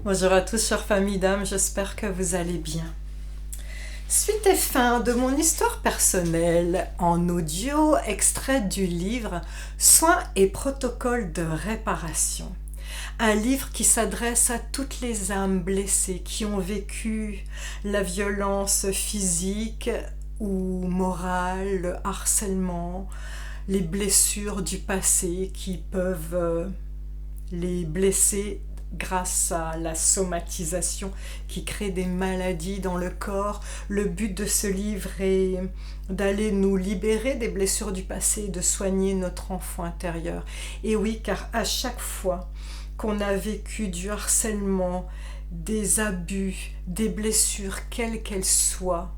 Bonjour à tous, chère famille d'âme, j'espère que vous allez bien. Suite et fin de mon histoire personnelle en audio, extrait du livre Soins et protocoles de réparation. Un livre qui s'adresse à toutes les âmes blessées qui ont vécu la violence physique ou morale, le harcèlement, les blessures du passé qui peuvent les blesser grâce à la somatisation qui crée des maladies dans le corps. Le but de ce livre est d'aller nous libérer des blessures du passé et de soigner notre enfant intérieur. Et oui, car à chaque fois qu'on a vécu du harcèlement, des abus, des blessures, quelles qu'elles soient,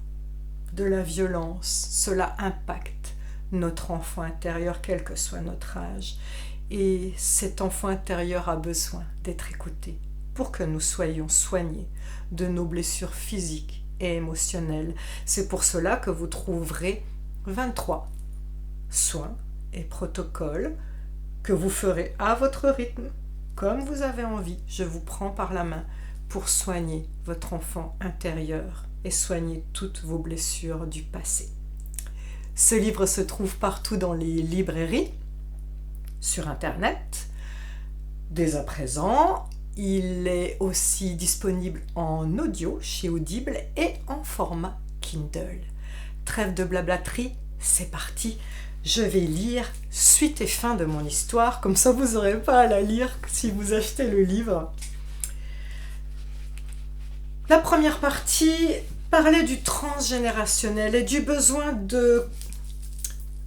de la violence, cela impacte notre enfant intérieur, quel que soit notre âge. Et cet enfant intérieur a besoin d'être écouté pour que nous soyons soignés de nos blessures physiques et émotionnelles. C'est pour cela que vous trouverez 23 soins et protocoles que vous ferez à votre rythme, comme vous avez envie. Je vous prends par la main pour soigner votre enfant intérieur et soigner toutes vos blessures du passé. Ce livre se trouve partout dans les librairies, sur Internet. Dès à présent, il est aussi disponible en audio chez Audible et en format Kindle. Trêve de blablaterie, c'est parti. Je vais lire suite et fin de mon histoire, comme ça vous n'aurez pas à la lire si vous achetez le livre. La première partie parlait du transgénérationnel et du besoin de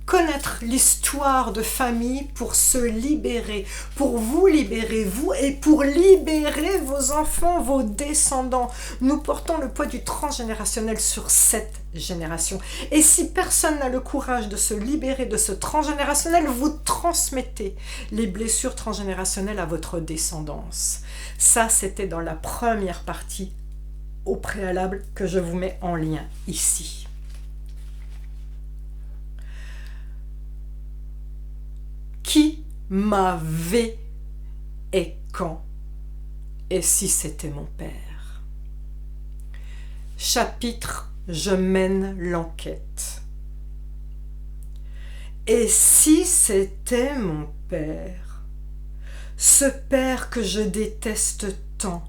connaître l'histoire de famille pour se libérer, pour vous libérer, vous, et pour libérer vos enfants, vos descendants. Nous portons le poids du transgénérationnel sur 7 générations. Et si personne n'a le courage de se libérer de ce transgénérationnel, vous transmettez les blessures transgénérationnelles à votre descendance. Ça, c'était dans la première partie au préalable que je vous mets en lien ici. Qui m'avait et quand? Et si c'était mon père? Chapitre Je mène l'enquête. Et si c'était mon père? Ce père que je déteste tant,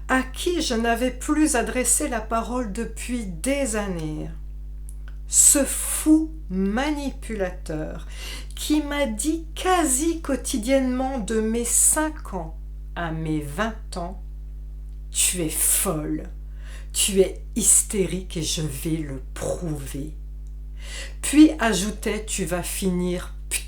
à qui je n'avais plus adressé la parole depuis des années. Ce fou manipulateur qui m'a dit quasi quotidiennement de mes 5 ans à mes 20 ans, « Tu es folle, tu es hystérique et je vais le prouver. » Puis ajoutait « Tu vas finir pute. »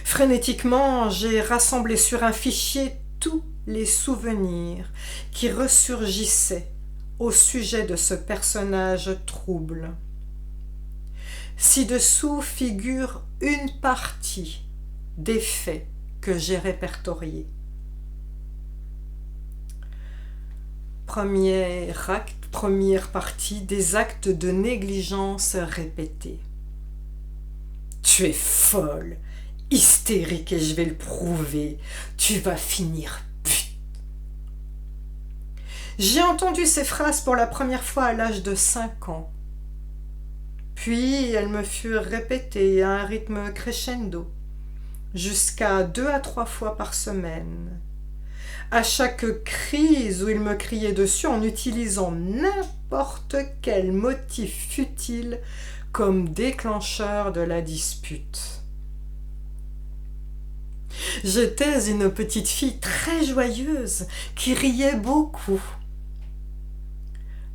Frénétiquement, j'ai rassemblé sur un fichier tous les souvenirs qui ressurgissaient au sujet de ce personnage trouble. Ci-dessous figure une partie des faits que j'ai répertoriés. Première partie, des actes de négligence répétés. Tu es folle, hystérique et je vais le prouver. Tu vas finir. J'ai entendu ces phrases pour la première fois à l'âge de 5 ans. Puis elles me furent répétées à un rythme crescendo, jusqu'à 2 à 3 fois par semaine. À chaque crise où il me criait dessus en utilisant n'importe quel motif futile comme déclencheur de la dispute. J'étais une petite fille très joyeuse qui riait beaucoup.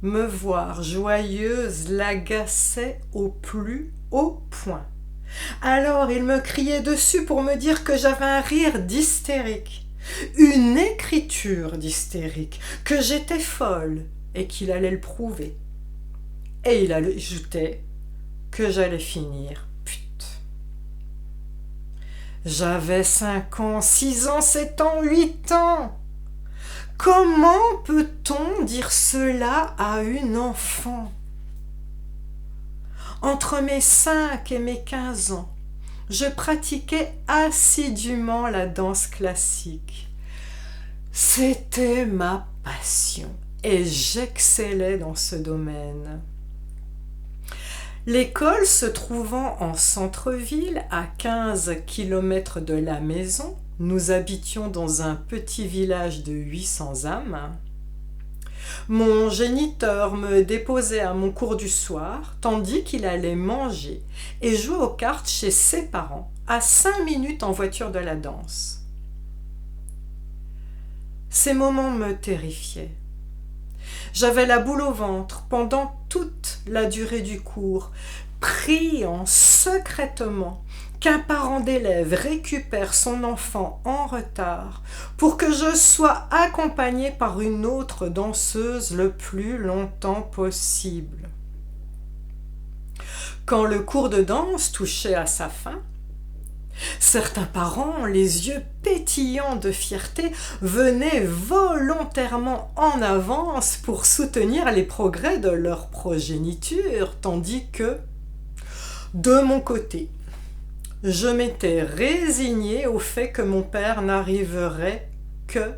Me voir joyeuse l'agaçait au plus haut point. Alors il me criait dessus pour me dire que j'avais un rire d'hystérique, une écriture d'hystérique, que j'étais folle et qu'il allait le prouver. Et il ajoutait que j'allais finir pute. J'avais 5 ans, 6 ans, 7 ans, 8 ans. Comment peut-on dire cela à une enfant? Entre mes 5 et mes 15 ans, je pratiquais assidûment la danse classique. C'était ma passion et j'excellais dans ce domaine. L'école se trouvant en centre-ville, à 15 kilomètres de la maison, nous habitions dans un petit village de 800 âmes. Mon géniteur me déposait à mon cours du soir, tandis qu'il allait manger et jouer aux cartes chez ses parents, à 5 minutes en voiture de la danse. Ces moments me terrifiaient. J'avais la boule au ventre pendant toute la durée du cours, priant secrètement qu'un parent d'élève récupère son enfant en retard pour que je sois accompagnée par une autre danseuse le plus longtemps possible. Quand le cours de danse touchait à sa fin, certains parents, les yeux pétillants de fierté, venaient volontairement en avance pour soutenir les progrès de leur progéniture, tandis que, de mon côté, je m'étais résignée au fait que mon père n'arriverait que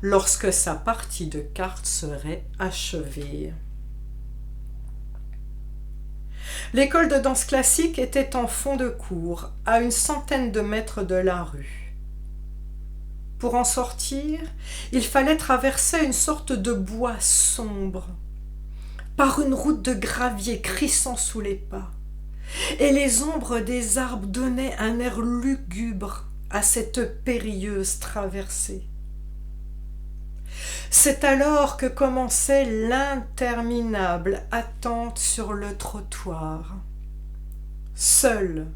lorsque sa partie de cartes serait achevée. L'école de danse classique était en fond de cour, à une centaine de mètres de la rue. Pour en sortir, il fallait traverser une sorte de bois sombre, par une route de gravier crissant sous les pas, et les ombres des arbres donnaient un air lugubre à cette périlleuse traversée. C'est alors que commençait l'interminable attente sur le trottoir. Seul,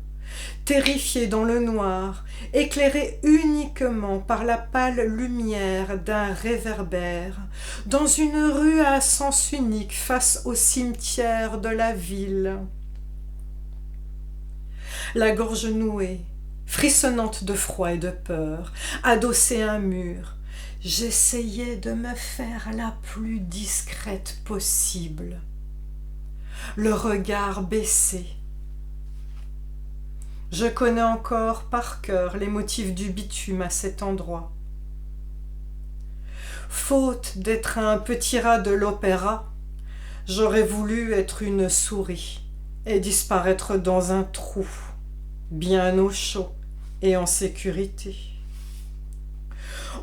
terrifié dans le noir, éclairé uniquement par la pâle lumière d'un réverbère, dans une rue à sens unique face au cimetière de la ville. La gorge nouée, frissonnante de froid et de peur, adossée à un mur, j'essayais de me faire la plus discrète possible, le regard baissé. Je connais encore par cœur les motifs du bitume à cet endroit. Faute d'être un petit rat de l'opéra, j'aurais voulu être une souris et disparaître dans un trou, bien au chaud et en sécurité.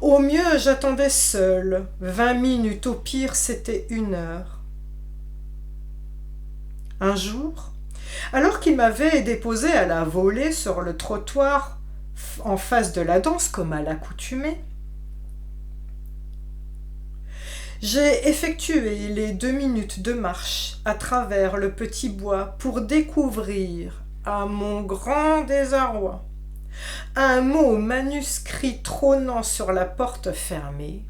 Au mieux, j'attendais seule, 20 minutes, au pire, c'était 1 heure. Un jour, alors qu'il m'avait déposé à la volée sur le trottoir en face de la danse, comme à l'accoutumée, j'ai effectué les 2 minutes de marche à travers le petit bois pour découvrir, à mon grand désarroi, un mot manuscrit trônant sur la porte fermée.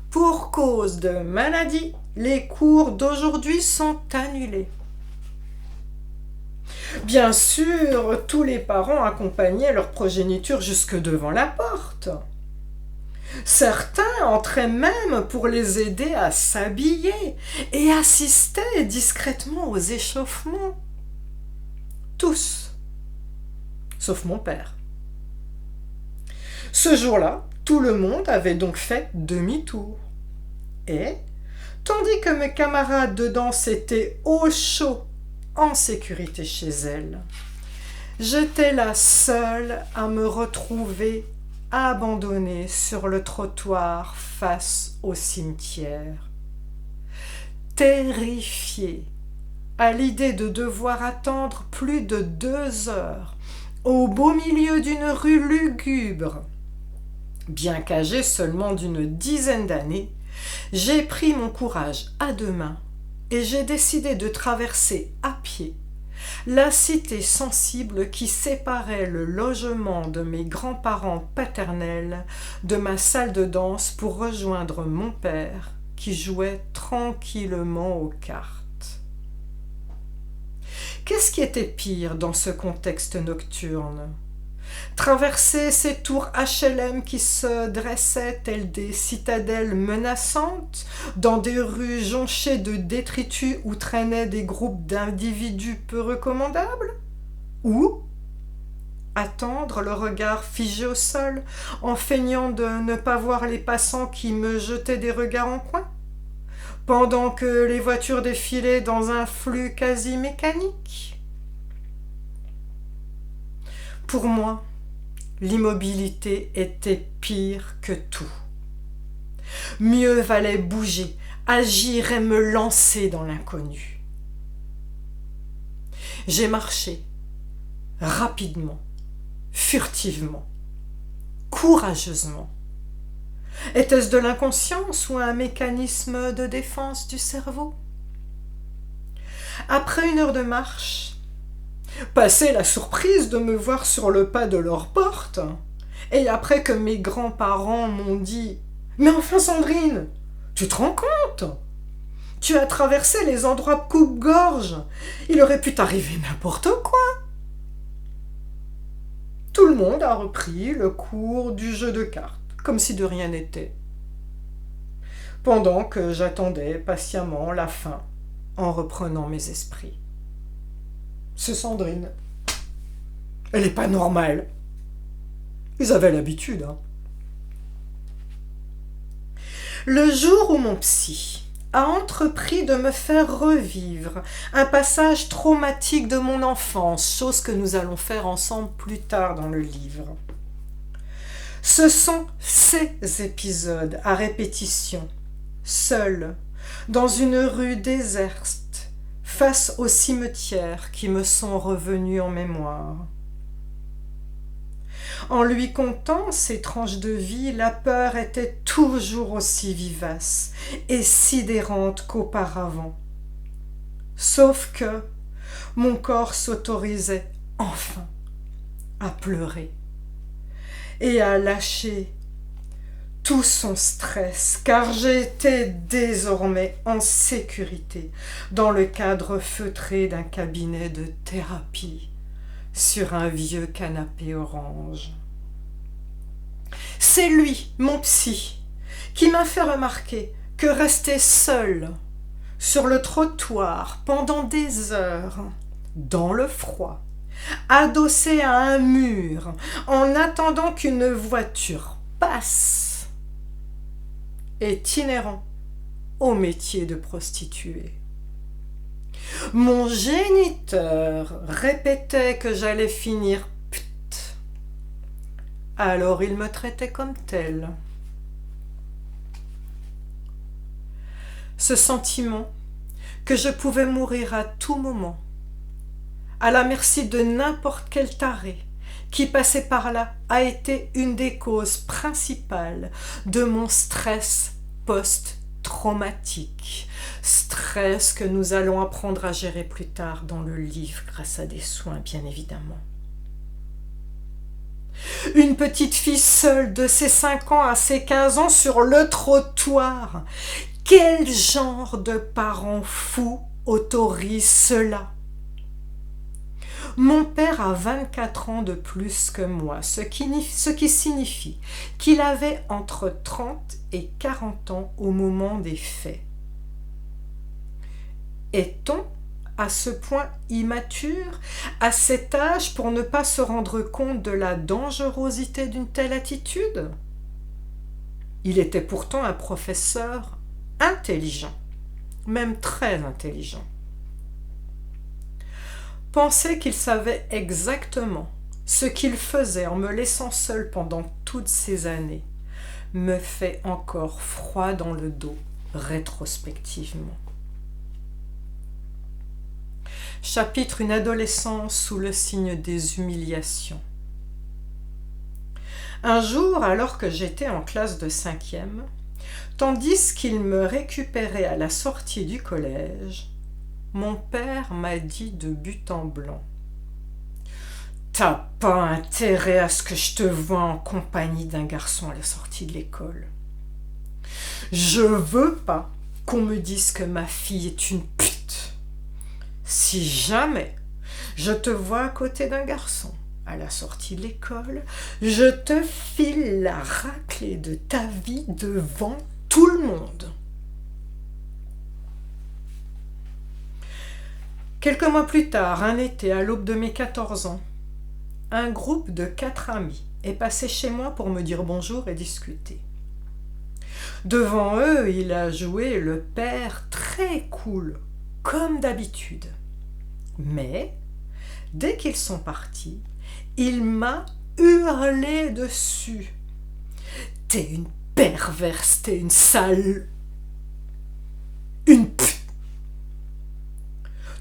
Pour cause de maladie, les cours d'aujourd'hui sont annulés. Bien sûr, tous les parents accompagnaient leur progéniture jusque devant la porte. Certains entraient même pour les aider à s'habiller et assistaient discrètement aux échauffements. Tous, sauf mon père. Ce jour-là, tout le monde avait donc fait demi-tour. Et, tandis que mes camarades de danse étaient au chaud, en sécurité chez elles, j'étais la seule à me retrouver abandonnée sur le trottoir face au cimetière. Terrifiée à l'idée de devoir attendre plus de 2 heures au beau milieu d'une rue lugubre, bien qu'âgée seulement d'une dizaine d'années, j'ai pris mon courage à 2 mains et j'ai décidé de traverser à pied la cité sensible qui séparait le logement de mes grands-parents paternels de ma salle de danse pour rejoindre mon père qui jouait tranquillement aux cartes. Qu'est-ce qui était pire dans ce contexte nocturne ? Traverser ces tours HLM qui se dressaient telles des citadelles menaçantes dans des rues jonchées de détritus où traînaient des groupes d'individus peu recommandables ? Ou Attendre, le regard figé au sol, en feignant de ne pas voir les passants qui me jetaient des regards en coin, pendant que les voitures défilaient dans un flux quasi mécanique. Pour moi, l'immobilité était pire que tout. Mieux valait bouger, agir et me lancer dans l'inconnu. J'ai marché, rapidement, furtivement, courageusement. Était-ce de l'inconscience ou un mécanisme de défense du cerveau? Après 1 heure de marche, passé la surprise de me voir sur le pas de leur porte, et après que mes grands-parents m'ont dit « Mais enfin Sandrine, tu te rends compte? Tu as traversé les endroits coupe-gorge, il aurait pu t'arriver n'importe quoi !» Tout le monde a repris le cours du jeu de cartes, comme si de rien n'était, pendant que j'attendais patiemment la fin en reprenant mes esprits. C'est Sandrine. Elle n'est pas normale. Ils avaient l'habitude, hein. Le jour où mon psy a entrepris de me faire revivre un passage traumatique de mon enfance, chose que nous allons faire ensemble plus tard dans le livre. Ce sont ces épisodes à répétition, seuls, dans une rue déserte, face au cimetière, qui me sont revenus en mémoire. En lui contant ces tranches de vie, la peur était toujours aussi vivace et sidérante qu'auparavant. Sauf que mon corps s'autorisait enfin à pleurer et à lâcher tout son stress, car j'étais désormais en sécurité dans le cadre feutré d'un cabinet de thérapie sur un vieux canapé orange. C'est lui, mon psy, qui m'a fait remarquer que rester seul sur le trottoir pendant des heures, dans le froid, adossé à un mur, en attendant qu'une voiture passe, est inhérent au métier de prostituée. Mon géniteur répétait que j'allais finir pute. Alors il me traitait comme tel. Ce sentiment que je pouvais mourir à tout moment, à la merci de n'importe quel taré qui passait par là, a été une des causes principales de mon stress post-traumatique. Stress que nous allons apprendre à gérer plus tard dans le livre grâce à des soins, bien évidemment. Une petite fille seule de ses 5 ans à ses 15 ans sur le trottoir. Quel genre de parents fous autorise cela? Mon père a 24 ans de plus que moi, ce qui signifie qu'il avait entre 30 et 40 ans au moment des faits. Est-on à ce point immature, à cet âge, pour ne pas se rendre compte de la dangerosité d'une telle attitude? Il était pourtant un professeur intelligent, même très intelligent. Penser qu'il savait exactement ce qu'il faisait en me laissant seule pendant toutes ces années me fait encore froid dans le dos rétrospectivement. Chapitre Une adolescence sous le signe des humiliations. Un jour, alors que j'étais en classe de 5e, tandis qu'il me récupérait à la sortie du collège, mon père m'a dit de but en blanc: « T'as pas intérêt à ce que je te voie en compagnie d'un garçon à la sortie de l'école. Je veux pas qu'on me dise que ma fille est une pute. Si jamais je te vois à côté d'un garçon à la sortie de l'école, je te file la raclée de ta vie devant tout le monde. » Quelques mois plus tard, un été, à l'aube de mes 14 ans, un groupe de 4 amis est passé chez moi pour me dire bonjour et discuter. Devant eux, il a joué le père très cool, comme d'habitude. Mais, dès qu'ils sont partis, il m'a hurlé dessus. « T'es une perverse, t'es une sale... une pute.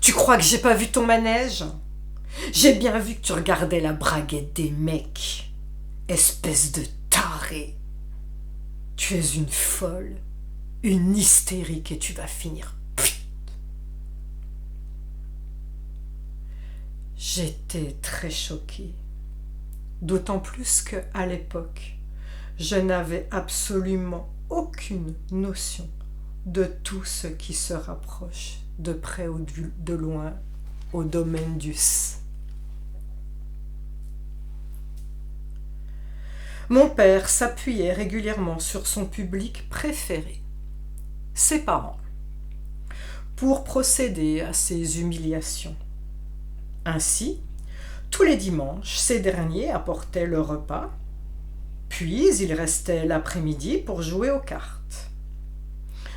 Tu crois que j'ai pas vu ton manège ? J'ai bien vu que tu regardais la braguette des mecs. Espèce de taré. Tu es une folle, une hystérique et tu vas finir pute. » J'étais très choquée, d'autant plus qu'à l'époque, je n'avais absolument aucune notion de tout ce qui se rapproche de près ou de loin au domaine du S. Mon père s'appuyait régulièrement sur son public préféré, ses parents, pour procéder à ces humiliations. Ainsi, tous les dimanches, ces derniers apportaient le repas, puis ils restaient l'après-midi pour jouer aux cartes.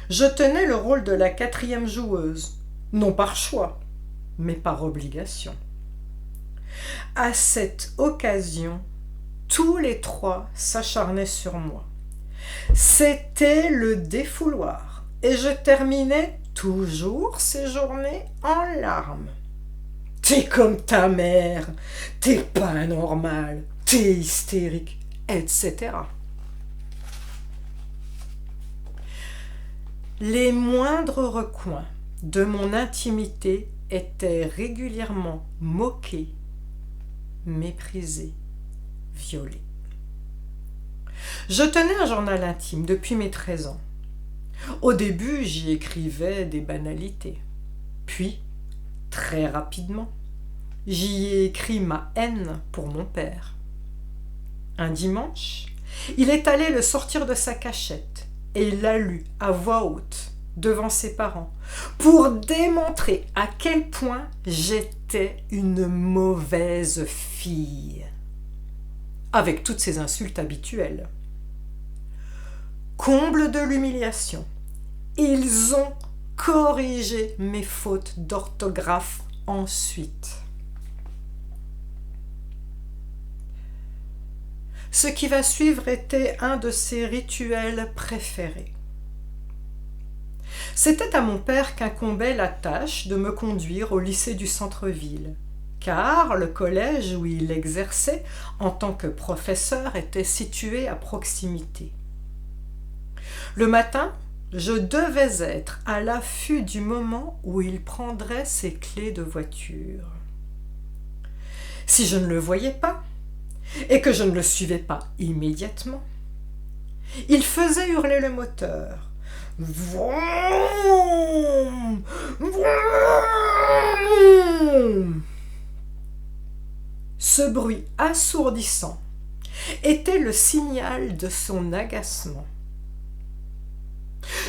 Je tenais le rôle de la 4e joueuse, non par choix, mais par obligation. À cette occasion, tous les 3 s'acharnaient sur moi. C'était le défouloir, et je terminais toujours ces journées en larmes. « T'es comme ta mère, t'es pas normal, t'es hystérique, etc. » Les moindres recoins de mon intimité étaient régulièrement moqués, méprisés, violés. Je tenais un journal intime depuis mes 13 ans. Au début, j'y écrivais des banalités. Puis, très rapidement, j'y ai écrit ma haine pour mon père. Un dimanche, il est allé le sortir de sa cachette et il l'a lu à voix haute devant ses parents pour démontrer à quel point j'étais une mauvaise fille, avec toutes ces insultes habituelles. Comble de l'humiliation, ils ont corrigé mes fautes d'orthographe ensuite. Ce qui va suivre était un de ses rituels préférés. C'était à mon père qu'incombait la tâche de me conduire au lycée du centre-ville, car le collège où il exerçait en tant que professeur était situé à proximité. Le matin, je devais être à l'affût du moment où il prendrait ses clés de voiture. Si je ne le voyais pas, et que je ne le suivais pas immédiatement, il faisait hurler le moteur. Vroom, vroom. Ce bruit assourdissant était le signal de son agacement.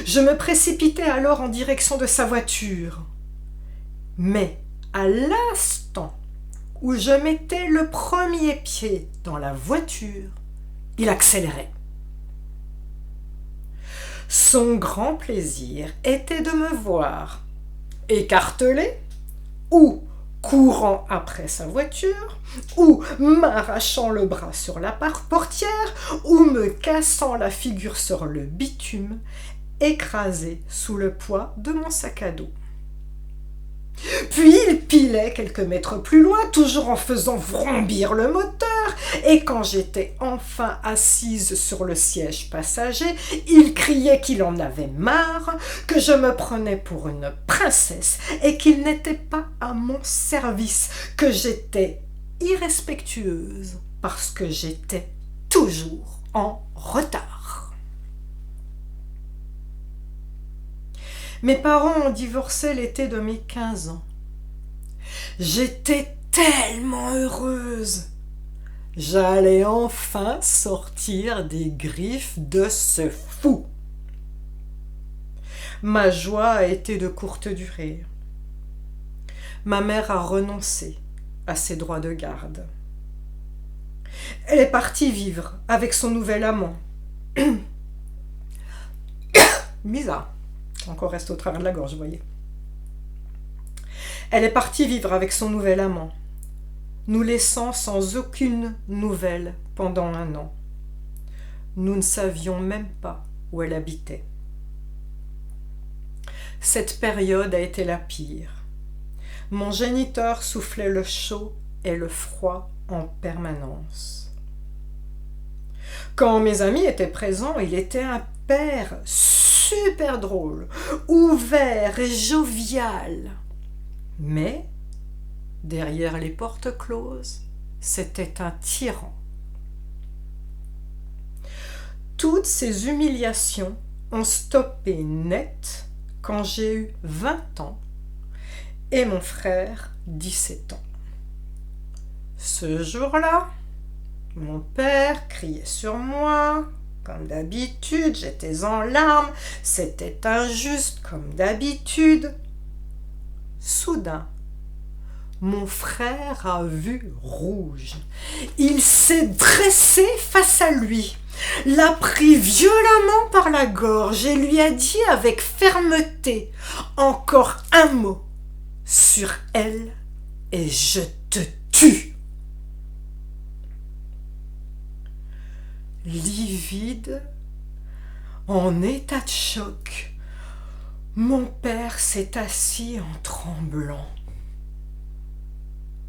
Je me précipitai alors en direction de sa voiture. Mais à l'instant où je mettais le premier pied dans la voiture, il accélérait. Son grand plaisir était de me voir écartelé ou courant après sa voiture, ou m'arrachant le bras sur la portière, ou me cassant la figure sur le bitume, écrasé sous le poids de mon sac à dos. Puis il pilait quelques mètres plus loin, toujours en faisant vrombir le moteur, et quand j'étais enfin assise sur le siège passager, il criait qu'il en avait marre, que je me prenais pour une princesse et qu'il n'était pas à mon service, que j'étais irrespectueuse parce que j'étais toujours en retard. Mes parents ont divorcé l'été de mes 15 ans. J'étais tellement heureuse. J'allais enfin sortir des griffes de ce fou. Ma joie a été de courte durée. Ma mère a renoncé à ses droits de garde. Elle est partie vivre avec son nouvel amant. Bizarre. Encore reste au travers de la gorge, vous voyez. Elle est partie vivre avec son nouvel amant, nous laissant sans aucune nouvelle pendant 1 an. Nous ne savions même pas où elle habitait. Cette période a été la pire. Mon géniteur soufflait le chaud et le froid en permanence. Quand mes amis étaient présents, il était un père super drôle, ouvert et jovial. Mais, derrière les portes closes, c'était un tyran. Toutes ces humiliations ont stoppé net quand j'ai eu 20 ans et mon frère 17 ans. Ce jour-là, mon père criait sur moi. Comme d'habitude, j'étais en larmes. C'était injuste comme d'habitude. Soudain, mon frère a vu rouge. Il s'est dressé face à lui, l'a pris violemment par la gorge et lui a dit avec fermeté encore un mot sur elle et je te tue. Livide, en état de choc, mon père s'est assis en tremblant.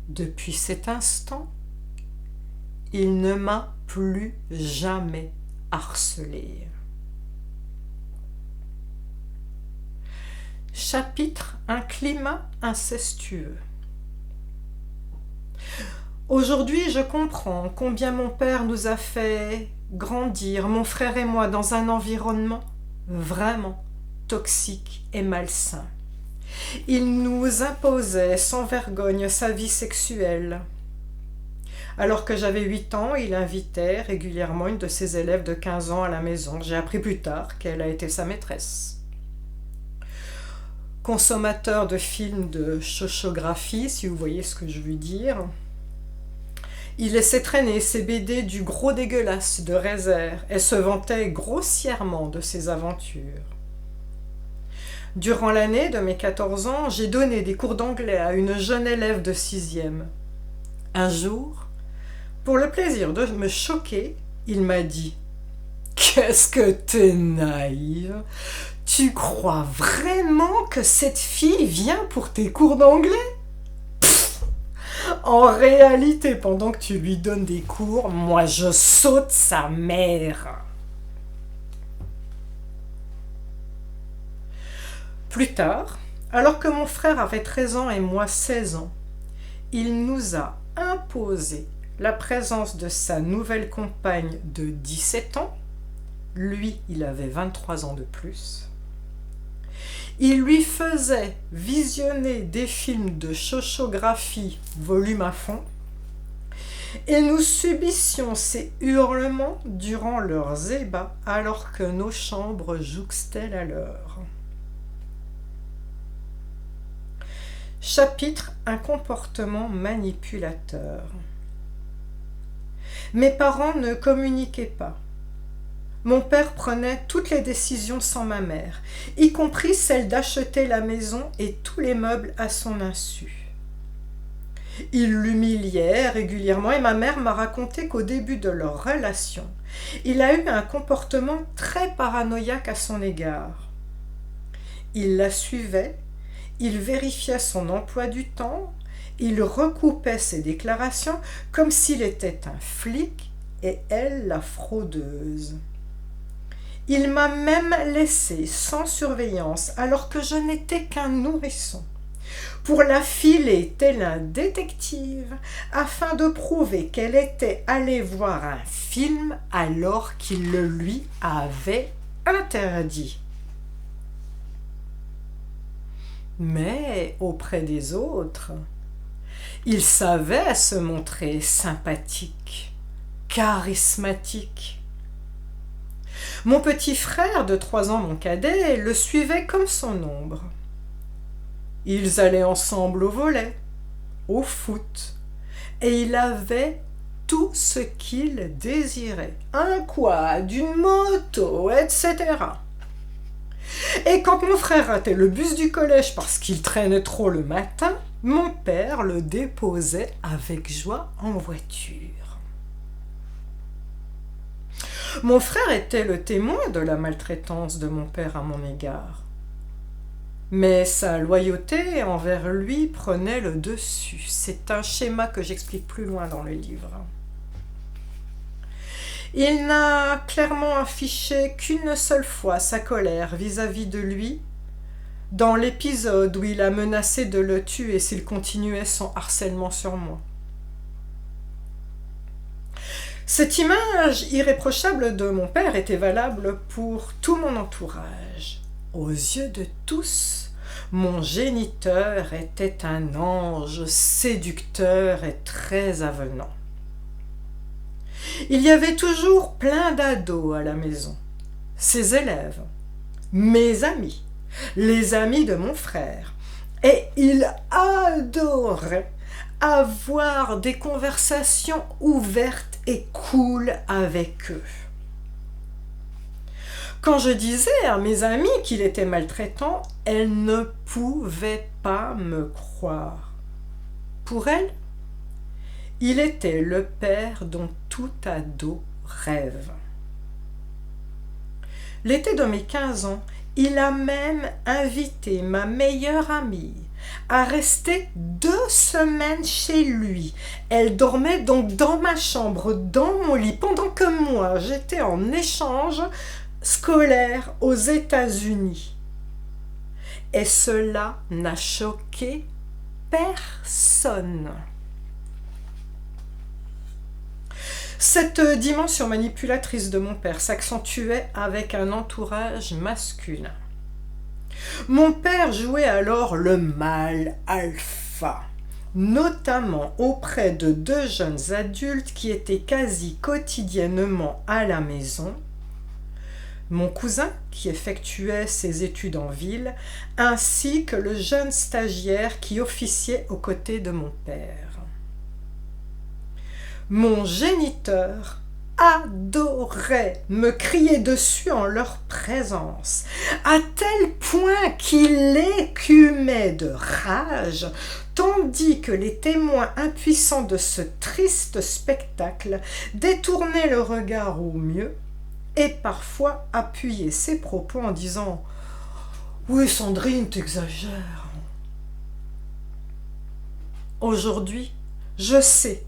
Depuis cet instant, il ne m'a plus jamais harcelé. Chapitre: un climat incestueux. Aujourd'hui, je comprends combien mon père nous a fait grandir, mon frère et moi, dans un environnement vraiment toxique et malsain. Il nous imposait sans vergogne sa vie sexuelle. Alors que j'avais 8 ans, il invitait régulièrement une de ses élèves de 15 ans à la maison. J'ai appris plus tard qu'elle a été sa maîtresse. Consommateur de films de chochographie, si vous voyez ce que je veux dire, il laissait traîner ses BD du gros dégueulasse de Rézère et se vantait grossièrement de ses aventures. Durant l'année de mes 14 ans, j'ai donné des cours d'anglais à une jeune élève de 6e. Un jour, pour le plaisir de me choquer, il m'a dit « Qu'est-ce que t'es naïve! Tu crois vraiment que cette fille vient pour tes cours d'anglais ? Pff, en réalité, pendant que tu lui donnes des cours, moi je saute sa mère. » Plus tard, alors que mon frère avait 13 ans et moi 16 ans, il nous a imposé la présence de sa nouvelle compagne de 17 ans. Lui, il avait 23 ans de plus. Il lui faisait visionner des films de chochographie volume à fond et nous subissions ces hurlements durant leurs ébats alors que nos chambres jouxtaient la leur. Chapitre: un comportement manipulateur. Mes parents ne communiquaient pas. Mon père prenait toutes les décisions sans ma mère, y compris celle d'acheter la maison et tous les meubles à son insu. Il l'humiliait régulièrement et ma mère m'a raconté qu'au début de leur relation, il a eu un comportement très paranoïaque à son égard. Il la suivait, il vérifiait son emploi du temps, il recoupait ses déclarations comme s'il était un flic et elle la fraudeuse. Il m'a même laissé sans surveillance alors que je n'étais qu'un nourrisson pour la filer tel un détective afin de prouver qu'elle était allée voir un film alors qu'il le lui avait interdit. Mais auprès des autres, il savait se montrer sympathique, charismatique. Mon petit frère de 3 ans, mon cadet, le suivait comme son ombre. Ils allaient ensemble au volley, au foot, et il avait tout ce qu'il désirait. Un quad, une moto, etc. Et quand mon frère ratait le bus du collège parce qu'il traînait trop le matin, mon père le déposait avec joie en voiture. Mon frère était le témoin de la maltraitance de mon père à mon égard. Mais sa loyauté envers lui prenait le dessus. C'est un schéma que j'explique plus loin dans le livre. Il n'a clairement affiché qu'une seule fois sa colère vis-à-vis de lui, dans l'épisode où il a menacé de le tuer s'il continuait son harcèlement sur moi. Cette image irréprochable de mon père était valable pour tout mon entourage. Aux yeux de tous, mon géniteur était un ange séducteur et très avenant. Il y avait toujours plein d'ados à la maison, ses élèves, mes amis, les amis de mon frère, et il adorait avoir des conversations ouvertes et cool avec eux. Quand je disais à mes amis qu'il était maltraitant, elles ne pouvaient pas me croire. Pour elles, il était le père dont tout ado rêve. L'été de mes 15 ans, il a même invité ma meilleure amie à rester 2 semaines chez lui. Elle dormait donc dans ma chambre, dans mon lit, pendant que moi, j'étais en échange scolaire aux États-Unis. Et cela n'a choqué personne. Cette dimension manipulatrice de mon père s'accentuait avec un entourage masculin. Mon père jouait alors le mâle alpha, notamment auprès de 2 jeunes adultes qui étaient quasi quotidiennement à la maison, mon cousin qui effectuait ses études en ville, ainsi que le jeune stagiaire qui officiait aux côtés de mon père. Mon géniteur adorait me crier dessus en leur présence, à tel point qu'il écumait de rage, tandis que les témoins impuissants de ce triste spectacle détournaient le regard au mieux et parfois appuyaient ses propos en disant « Oui, Sandrine, t'exagères. » Aujourd'hui, je sais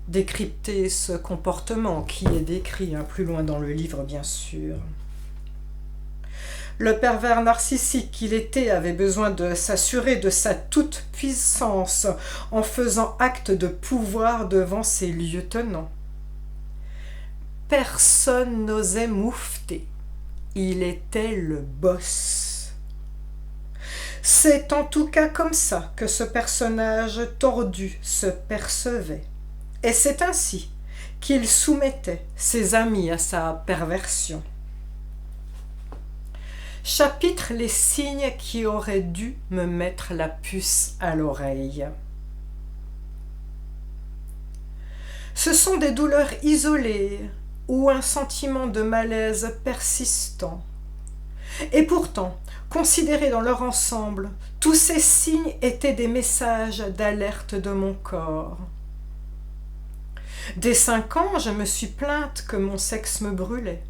décrypter ce comportement qui est décrit plus loin dans le livre, bien sûr. Le pervers narcissique qu'il était avait besoin de s'assurer de sa toute-puissance en faisant acte de pouvoir devant ses lieutenants. Personne n'osait moufter. Il était le boss. C'est en tout cas comme ça que ce personnage tordu se percevait. Et c'est ainsi qu'il soumettait ses amis à sa perversion. Chapitre les signes qui auraient dû me mettre la puce à l'oreille. Ce sont des douleurs isolées ou un sentiment de malaise persistant. Et pourtant, considérés dans leur ensemble, tous ces signes étaient des messages d'alerte de mon corps. Dès 5 ans, je me suis plainte que mon sexe me brûlait.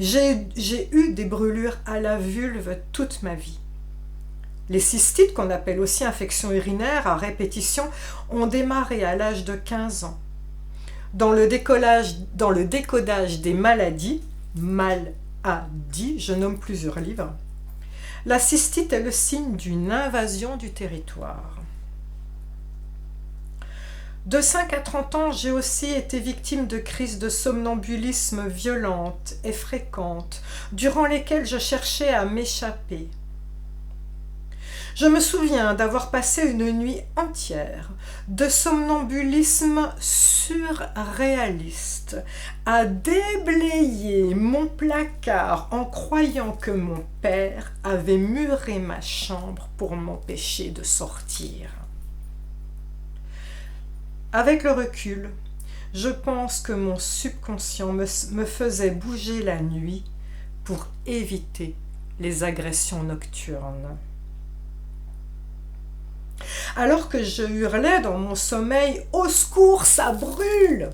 J'ai eu des brûlures à la vulve toute ma vie. Les cystites, qu'on appelle aussi infections urinaires à répétition, ont démarré à l'âge de 15 ans. Dans le décodage des maladies, je nomme plusieurs livres, la cystite est le signe d'une invasion du territoire. De 5 à 30 ans, j'ai aussi été victime de crises de somnambulisme violentes et fréquentes, durant lesquelles je cherchais à m'échapper. Je me souviens d'avoir passé une nuit entière de somnambulisme surréaliste, à déblayer mon placard en croyant que mon père avait muré ma chambre pour m'empêcher de sortir. Avec le recul, Je pense que mon subconscient me faisait bouger la nuit pour éviter les agressions nocturnes. Alors que je hurlais dans mon sommeil « Au secours, ça brûle !»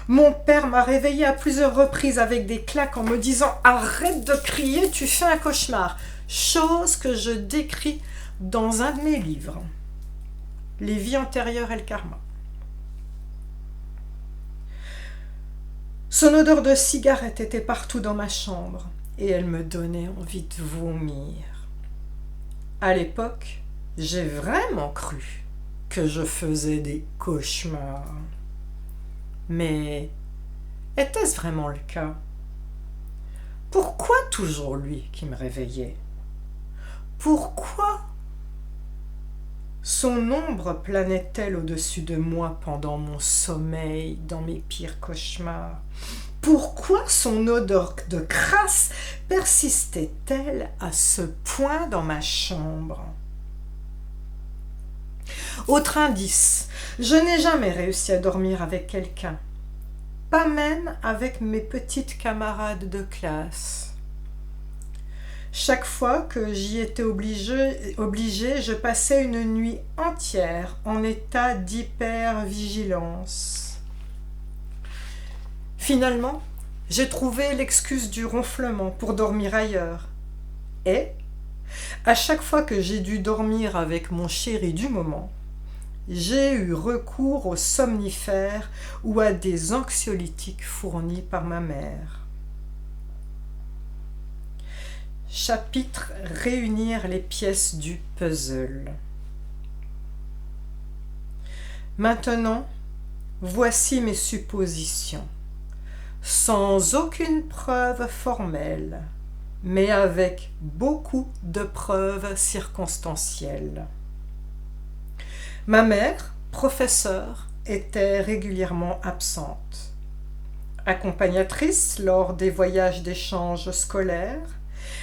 Mon père m'a réveillée à plusieurs reprises avec des claques en me disant « Arrête de crier, tu fais un cauchemar !» Chose que je décris dans un de mes livres, Les vies antérieures et le karma. Son odeur de cigarette était partout dans ma chambre et elle me donnait envie de vomir. À l'époque, j'ai vraiment cru que je faisais des cauchemars. Mais était-ce vraiment le cas? Pourquoi toujours lui qui me réveillait? Pourquoi son ombre planait-elle au-dessus de moi pendant mon sommeil, dans mes pires cauchemars? Pourquoi son odeur de crasse persistait-elle à ce point dans ma chambre? Autre indice, je n'ai jamais réussi à dormir avec quelqu'un, pas même avec mes petites camarades de classe. Chaque fois que j'y étais obligée, je passais une nuit entière en état d'hypervigilance. Finalement, j'ai trouvé l'excuse du ronflement pour dormir ailleurs. Et, à chaque fois que j'ai dû dormir avec mon chéri du moment, j'ai eu recours aux somnifères ou à des anxiolytiques fournis par ma mère. Chapitre « Réunir les pièces du puzzle ». Maintenant, voici mes suppositions, sans aucune preuve formelle, mais avec beaucoup de preuves circonstancielles. Ma mère, professeure, était régulièrement absente. Accompagnatrice lors des voyages d'échange scolaires,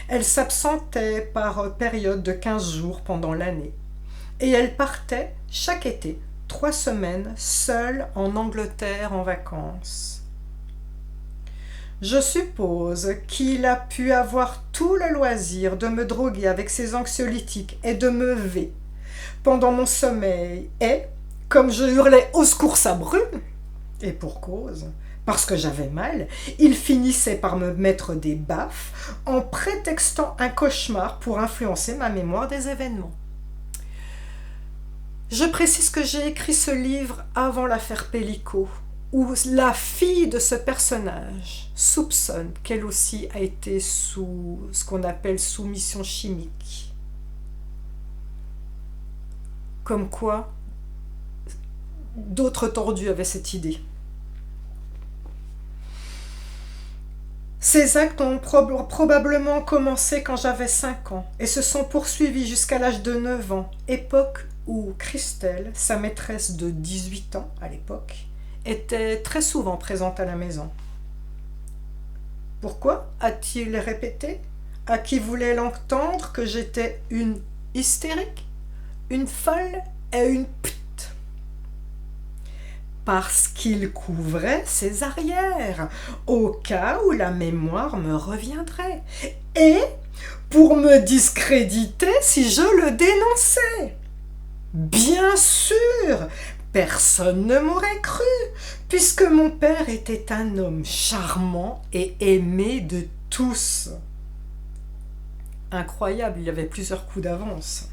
elle s'absentait par période de 15 jours pendant l'année et elle partait chaque été 3 semaines seule en Angleterre en vacances. Je suppose qu'il a pu avoir tout le loisir de me droguer avec ses anxiolytiques et de me veiller pendant mon sommeil et, comme je hurlais « Au secours, ça brûle !» et pour cause, parce que j'avais mal, il finissait par me mettre des baffes en prétextant un cauchemar pour influencer ma mémoire des événements. Je précise que j'ai écrit ce livre avant l'affaire Pellico, où la fille de ce personnage soupçonne qu'elle aussi a été sous ce qu'on appelle soumission chimique. Comme quoi, d'autres tordus avaient cette idée. Ces actes ont probablement commencé quand j'avais 5 ans et se sont poursuivis jusqu'à l'âge de 9 ans, époque où Christelle, sa maîtresse de 18 ans à l'époque, était très souvent présente à la maison. Pourquoi a-t-il répété à qui voulait l'entendre que j'étais une hystérique, une folle et une pute? Parce qu'il couvrait ses arrières, au cas où la mémoire me reviendrait, et pour me discréditer si je le dénonçais. Bien sûr, personne ne m'aurait cru, puisque mon père était un homme charmant et aimé de tous. Incroyable, il avait plusieurs coups d'avance.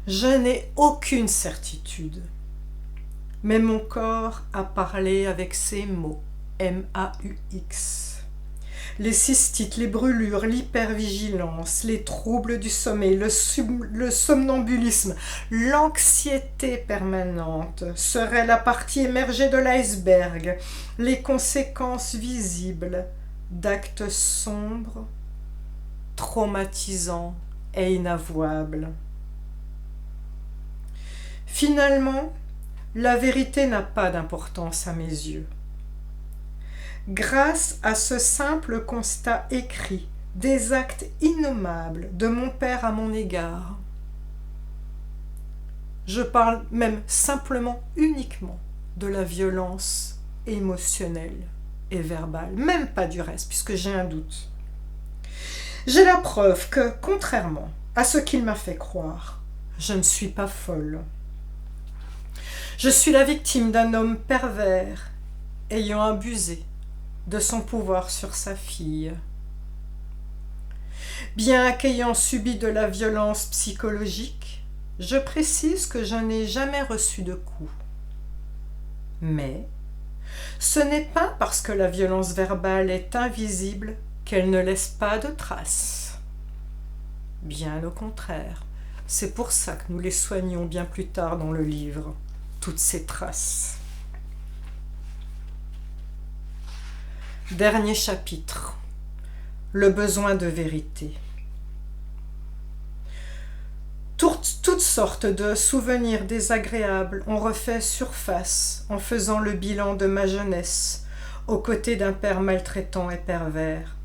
Je n'ai aucune certitude. Mais mon corps a parlé avec ces mots, M-A-U-X. Les cystites, les brûlures, l'hypervigilance, les troubles du sommeil, le somnambulisme, l'anxiété permanente seraient la partie émergée de l'iceberg, les conséquences visibles d'actes sombres, traumatisants et inavouables. Finalement, la vérité n'a pas d'importance à mes yeux. Grâce à ce simple constat écrit des actes innommables de mon père à mon égard, je parle même simplement uniquement de la violence émotionnelle et verbale, même pas du reste, puisque j'ai un doute. J'ai la preuve que, contrairement à ce qu'il m'a fait croire, je ne suis pas folle. Je suis la victime d'un homme pervers ayant abusé de son pouvoir sur sa fille. Bien qu'ayant subi de la violence psychologique, je précise que je n'ai jamais reçu de coups. Mais ce n'est pas parce que la violence verbale est invisible qu'elle ne laisse pas de traces. Bien au contraire, c'est pour ça que nous les soignons bien plus tard dans le livre, toutes ces traces. Dernier chapitre, le besoin de vérité. Toutes sortes de souvenirs désagréables ont refait surface en faisant le bilan de ma jeunesse aux côtés d'un père maltraitant et pervers.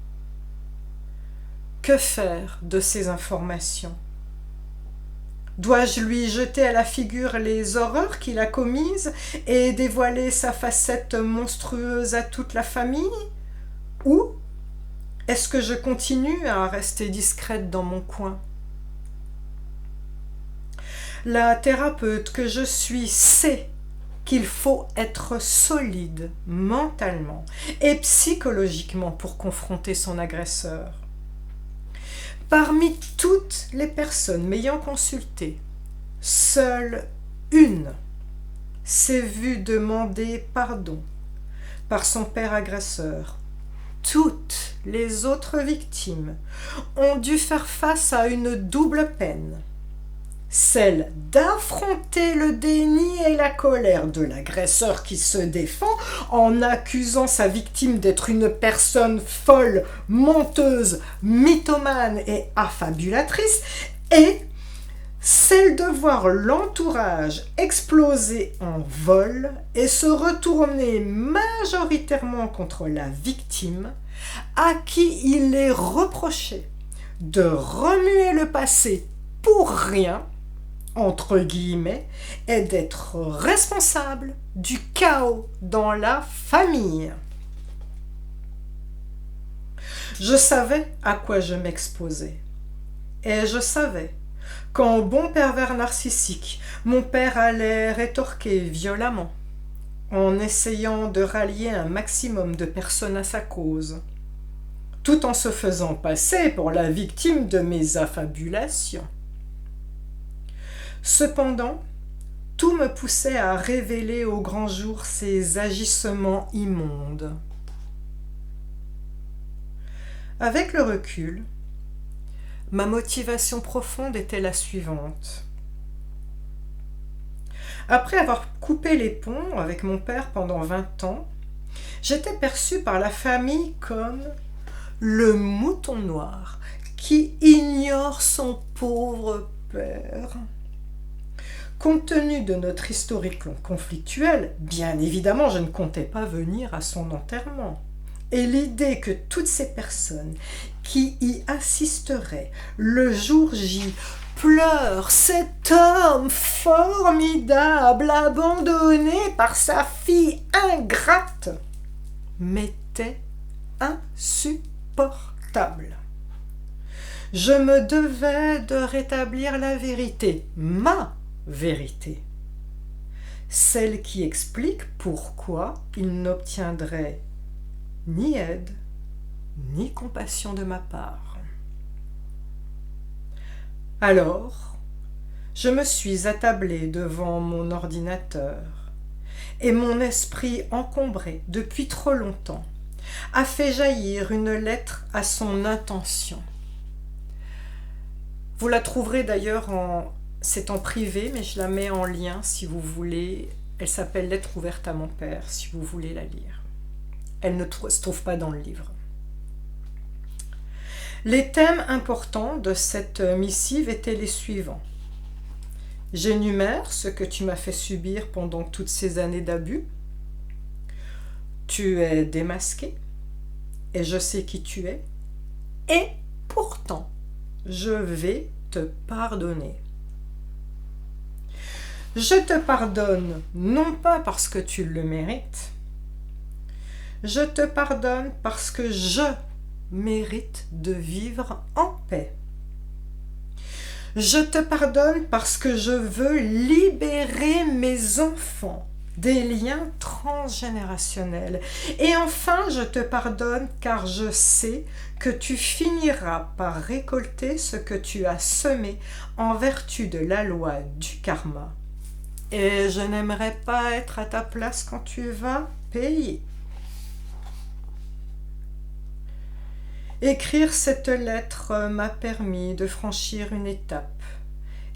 Que faire de ces informations? Dois-je lui jeter à la figure les horreurs qu'il a commises et dévoiler sa facette monstrueuse à toute la famille? Ou est-ce que je continue à rester discrète dans mon coin? La thérapeute que je suis sait qu'il faut être solide mentalement et psychologiquement pour confronter son agresseur. Parmi toutes les personnes m'ayant consulté, seule une s'est vue demander pardon par son père agresseur. Toutes les autres victimes ont dû faire face à une double peine. Celle d'affronter le déni et la colère de l'agresseur qui se défend en accusant sa victime d'être une personne folle, menteuse, mythomane et affabulatrice, et celle de voir l'entourage exploser en vol et se retourner majoritairement contre la victime à qui il est reproché de remuer le passé pour rien, entre guillemets, et d'être responsable du chaos dans la famille. Je savais à quoi je m'exposais, et je savais qu'en bon pervers narcissique, mon père allait rétorquer violemment, en essayant de rallier un maximum de personnes à sa cause, tout en se faisant passer pour la victime de mes affabulations. Cependant, tout me poussait à révéler au grand jour ses agissements immondes. Avec le recul, ma motivation profonde était la suivante. Après avoir coupé les ponts avec mon père pendant 20 ans, j'étais perçue par la famille comme le mouton noir qui ignore son pauvre père. Compte tenu de notre historique conflictuel, bien évidemment, je ne comptais pas venir à son enterrement. Et l'idée que toutes ces personnes qui y assisteraient le jour J pleurent cet homme formidable abandonné par sa fille ingrate m'était insupportable. Je me devais de rétablir la vérité, ma vérité, celle qui explique pourquoi il n'obtiendrait ni aide, ni compassion de ma part. Alors, je me suis attablée devant mon ordinateur, et mon esprit encombré depuis trop longtemps a fait jaillir une lettre à son intention. Vous la trouverez d'ailleurs c'est en privé, mais je la mets en lien si vous voulez. Elle s'appelle « Lettre ouverte à mon père », si vous voulez la lire. Elle ne se trouve pas dans le livre. Les thèmes importants de cette missive étaient les suivants. J'énumère ce que tu m'as fait subir pendant toutes ces années d'abus. Tu es démasqué, et je sais qui tu es. Et pourtant, je vais te pardonner. Je te pardonne, non pas parce que tu le mérites. Je te pardonne parce que je mérite de vivre en paix. Je te pardonne parce que je veux libérer mes enfants des liens transgénérationnels. Et enfin, je te pardonne car je sais que tu finiras par récolter ce que tu as semé en vertu de la loi du karma. Et je n'aimerais pas être à ta place quand tu vas payer. Écrire cette lettre m'a permis de franchir une étape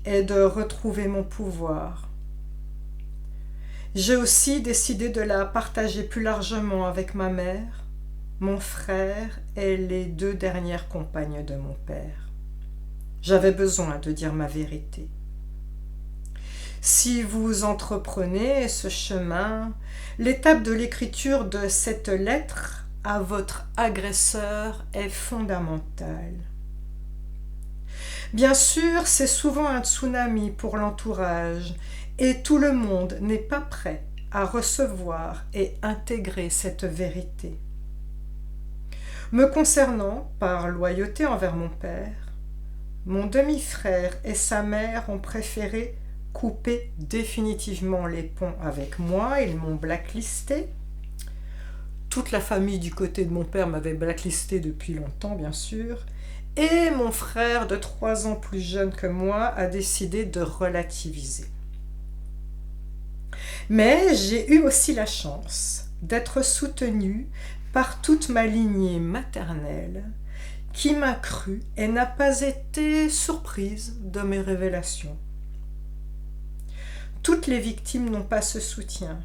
et de retrouver mon pouvoir. J'ai aussi décidé de la partager plus largement avec ma mère, mon frère et les 2 dernières compagnes de mon père. J'avais besoin de dire ma vérité. Si vous entreprenez ce chemin, l'étape de l'écriture de cette lettre à votre agresseur est fondamentale. Bien sûr, c'est souvent un tsunami pour l'entourage et tout le monde n'est pas prêt à recevoir et intégrer cette vérité. Me concernant, par loyauté envers mon père, mon demi-frère et sa mère ont préféré couper définitivement les ponts avec moi, ils m'ont blacklisté. Toute la famille du côté de mon père m'avait blacklisté depuis longtemps, bien sûr, et mon frère de 3 ans plus jeune que moi a décidé de relativiser. Mais j'ai eu aussi la chance d'être soutenue par toute ma lignée maternelle qui m'a cru et n'a pas été surprise de mes révélations. Toutes les victimes n'ont pas ce soutien.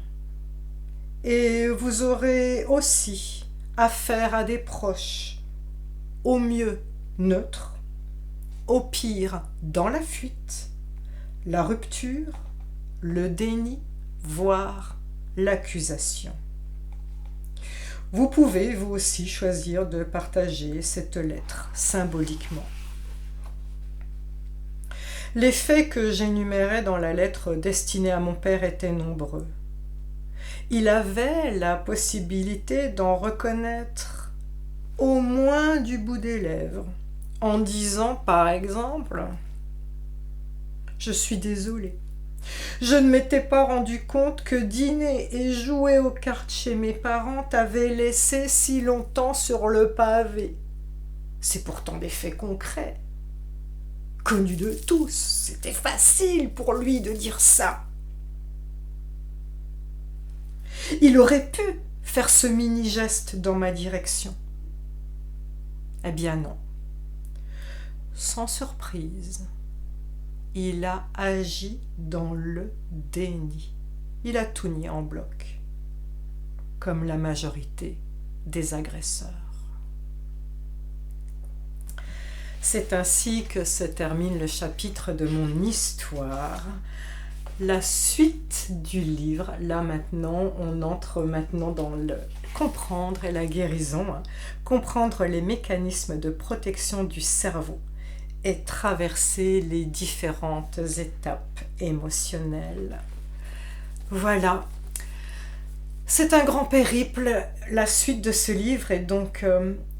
Et vous aurez aussi affaire à des proches, au mieux neutres, au pire dans la fuite, la rupture, le déni, voire l'accusation. Vous pouvez vous aussi choisir de partager cette lettre symboliquement. Les faits que j'énumérais dans la lettre destinée à mon père étaient nombreux. Il avait la possibilité d'en reconnaître au moins du bout des lèvres, en disant par exemple « Je suis désolé, je ne m'étais pas rendu compte que dîner et jouer aux cartes chez mes parents t'avaient laissé si longtemps sur le pavé. C'est pourtant des faits concrets. » Connu de tous, c'était facile pour lui de dire ça. Il aurait pu faire ce mini-geste dans ma direction. Eh bien non. Sans surprise, il a agi dans le déni. Il a tout nié en bloc, comme la majorité des agresseurs. C'est ainsi que se termine le chapitre de mon histoire. La suite du livre, là maintenant, on entre maintenant dans le comprendre et la guérison, comprendre les mécanismes de protection du cerveau et traverser les différentes étapes émotionnelles. Voilà. C'est un grand périple. La suite de ce livre est donc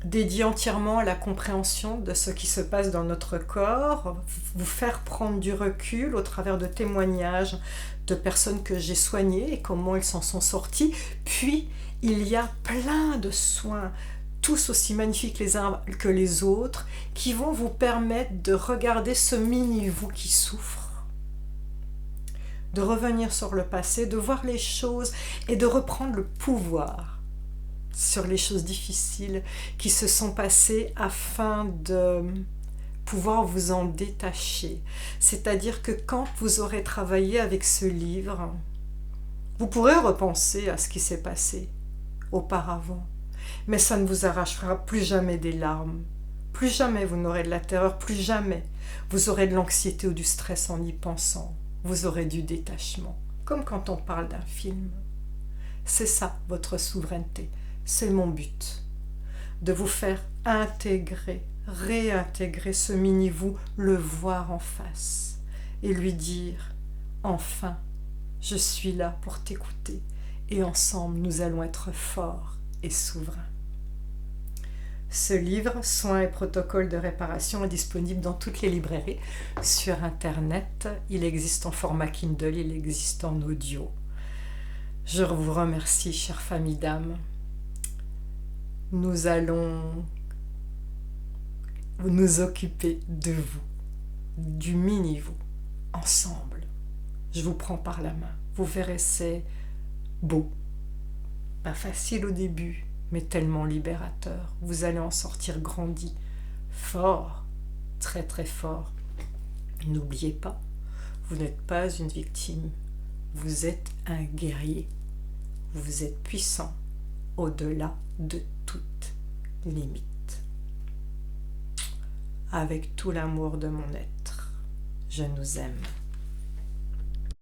dédiée entièrement à la compréhension de ce qui se passe dans notre corps, vous faire prendre du recul au travers de témoignages de personnes que j'ai soignées et comment elles s'en sont sorties. Puis, il y a plein de soins, tous aussi magnifiques les uns que les autres, qui vont vous permettre de regarder ce mini-vous qui souffre, de revenir sur le passé, de voir les choses et de reprendre le pouvoir sur les choses difficiles qui se sont passées afin de pouvoir vous en détacher. C'est-à-dire que quand vous aurez travaillé avec ce livre, vous pourrez repenser à ce qui s'est passé auparavant, mais ça ne vous arrachera plus jamais des larmes. Plus jamais vous n'aurez de la terreur, plus jamais vous aurez de l'anxiété ou du stress en y pensant. Vous aurez du détachement, comme quand on parle d'un film. C'est ça, votre souveraineté. C'est mon but, de vous faire intégrer, réintégrer ce mini-vous, le voir en face et lui dire Enfin, je suis là pour t'écouter et ensemble nous allons être forts et souverains. Ce livre, Soins et protocoles de réparation, est disponible dans toutes les librairies. Sur Internet, il existe en format Kindle, il existe en audio. Je vous remercie, chère famille d'âme. Nous allons nous occuper de vous, du mini-vous, ensemble. Je vous prends par la main. Vous verrez, c'est beau. Pas facile au début, mais tellement libérateur. Vous allez en sortir grandi, fort, très très fort. N'oubliez pas, vous n'êtes pas une victime. Vous êtes un guerrier. Vous êtes puissant au-delà de toute limite. Avec tout l'amour de mon être, je nous aime.